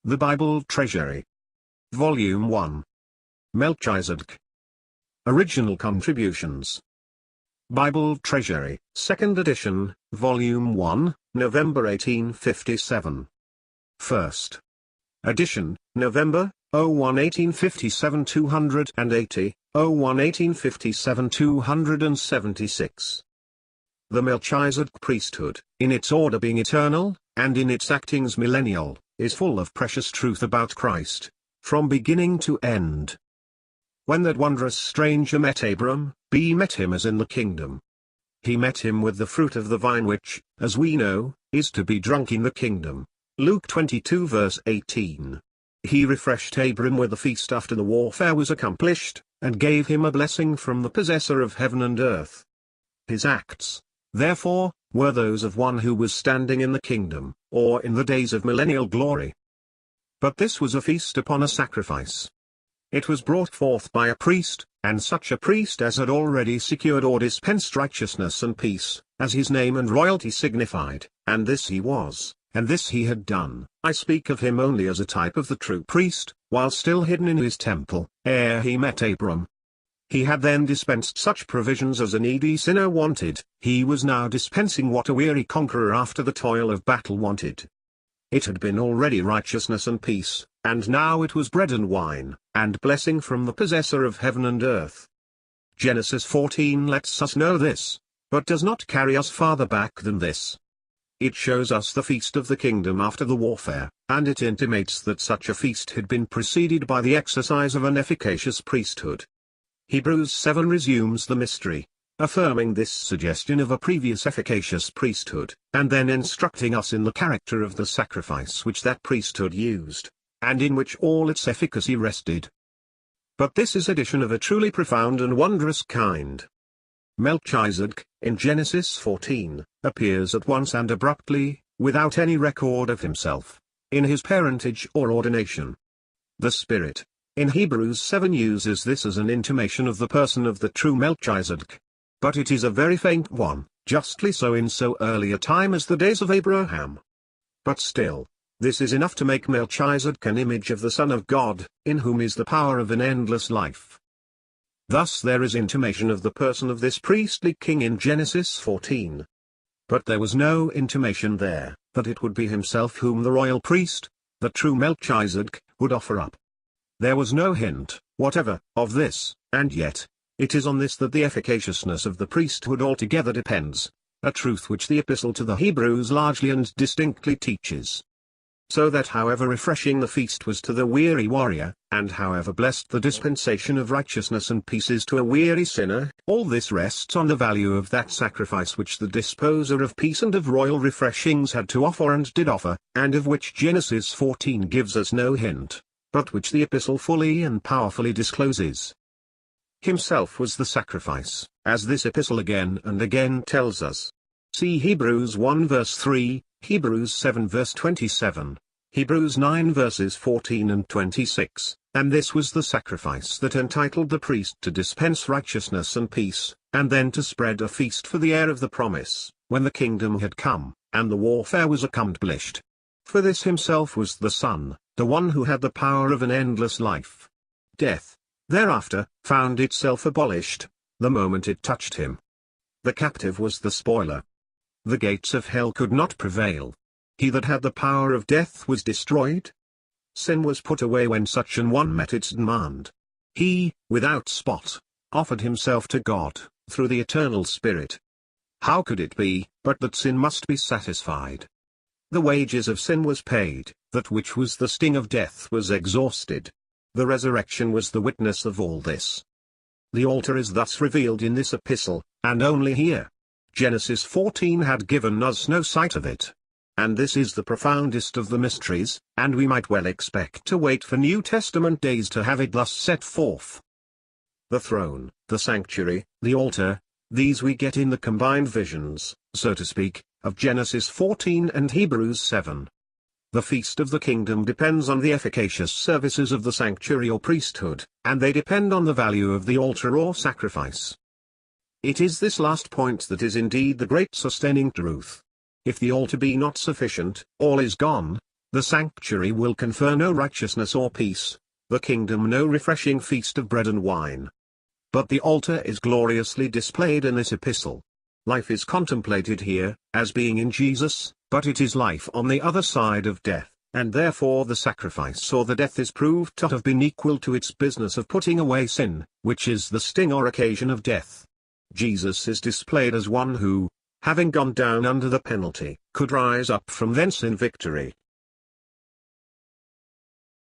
The Bible Treasury. Volume 1. Melchizedek. Original contributions. Bible Treasury, 2nd edition, Volume 1, November 1857. First edition, November, 1857 280, 1857 276. The Melchizedek priesthood, in its order being eternal, and in its actings millennial, is full of precious truth about Christ, from beginning to end. When that wondrous stranger met Abram, he met him as in the kingdom. He met him with the fruit of the vine which, as we know, is to be drunk in the kingdom. Luke 22 verse 18. He refreshed Abram with a feast after the warfare was accomplished, and gave him a blessing from the possessor of heaven and earth. His acts, therefore, were those of one who was standing in the kingdom, or in the days of millennial glory. But this was a feast upon a sacrifice. It was brought forth by a priest, and such a priest as had already secured or dispensed righteousness and peace, as his name and royalty signified, and this he was, and this he had done. I speak of him only as a type of the true priest, while still hidden in his temple, ere he met Abram. He had then dispensed such provisions as a needy sinner wanted. He was now dispensing what a weary conqueror after the toil of battle wanted. It had been already righteousness and peace, and now it was bread and wine, and blessing from the possessor of heaven and earth. Genesis 14 lets us know this, but does not carry us farther back than this. It shows us the feast of the kingdom after the warfare, and it intimates that such a feast had been preceded by the exercise of an efficacious priesthood. Hebrews 7 resumes the mystery, affirming this suggestion of a previous efficacious priesthood, and then instructing us in the character of the sacrifice which that priesthood used, and in which all its efficacy rested. But this is addition of a truly profound and wondrous kind. Melchizedek, in Genesis 14, appears at once and abruptly, without any record of himself, in his parentage or ordination. The Spirit, in Hebrews 7 uses this as an intimation of the person of the true Melchizedek. But it is a very faint one, justly so in so early a time as the days of Abraham. But still, this is enough to make Melchizedek an image of the Son of God, in whom is the power of an endless life. Thus there is intimation of the person of this priestly king in Genesis 14. But there was no intimation there, that it would be himself whom the royal priest, the true Melchizedek, would offer up. There was no hint, whatever, of this, and yet, it is on this that the efficaciousness of the priesthood altogether depends, a truth which the Epistle to the Hebrews largely and distinctly teaches. So that however refreshing the feast was to the weary warrior, and however blessed the dispensation of righteousness and peace is to a weary sinner, all this rests on the value of that sacrifice which the disposer of peace and of royal refreshings had to offer and did offer, and of which Genesis 14 gives us no hint, but which the Epistle fully and powerfully discloses. Himself was the sacrifice, as this epistle again and again tells us. See Hebrews 1 verse 3, Hebrews 7 verse 27, Hebrews 9 verses 14 and 26, and this was the sacrifice that entitled the priest to dispense righteousness and peace, and then to spread a feast for the heir of the promise, when the kingdom had come, and the warfare was accomplished. For this himself was the Son, the one who had the power of an endless life. Death, thereafter, found itself abolished, the moment it touched him. The captive was the spoiler. The gates of hell could not prevail. He that had the power of death was destroyed. Sin was put away when such an one met its demand. He, without spot, offered himself to God, through the eternal Spirit. How could it be, but that sin must be satisfied? The wages of sin was paid, that which was the sting of death was exhausted. The resurrection was the witness of all this. The altar is thus revealed in this epistle, and only here. Genesis 14 had given us no sight of it. And this is the profoundest of the mysteries, and we might well expect to wait for New Testament days to have it thus set forth. The throne, the sanctuary, the altar, these we get in the combined visions, so to speak, of Genesis 14 and Hebrews 7. The feast of the kingdom depends on the efficacious services of the sanctuary or priesthood, and they depend on the value of the altar or sacrifice. It is this last point that is indeed the great sustaining truth. If the altar be not sufficient, all is gone, The sanctuary will confer no righteousness or peace, the kingdom no refreshing feast of bread and wine. But the altar is gloriously displayed in this epistle. Life is contemplated here, as being in Jesus, but it is life on the other side of death, and therefore the sacrifice or the death is proved to have been equal to its business of putting away sin, which is the sting or occasion of death. Jesus is displayed as one who, having gone down under the penalty, could rise up from thence in victory.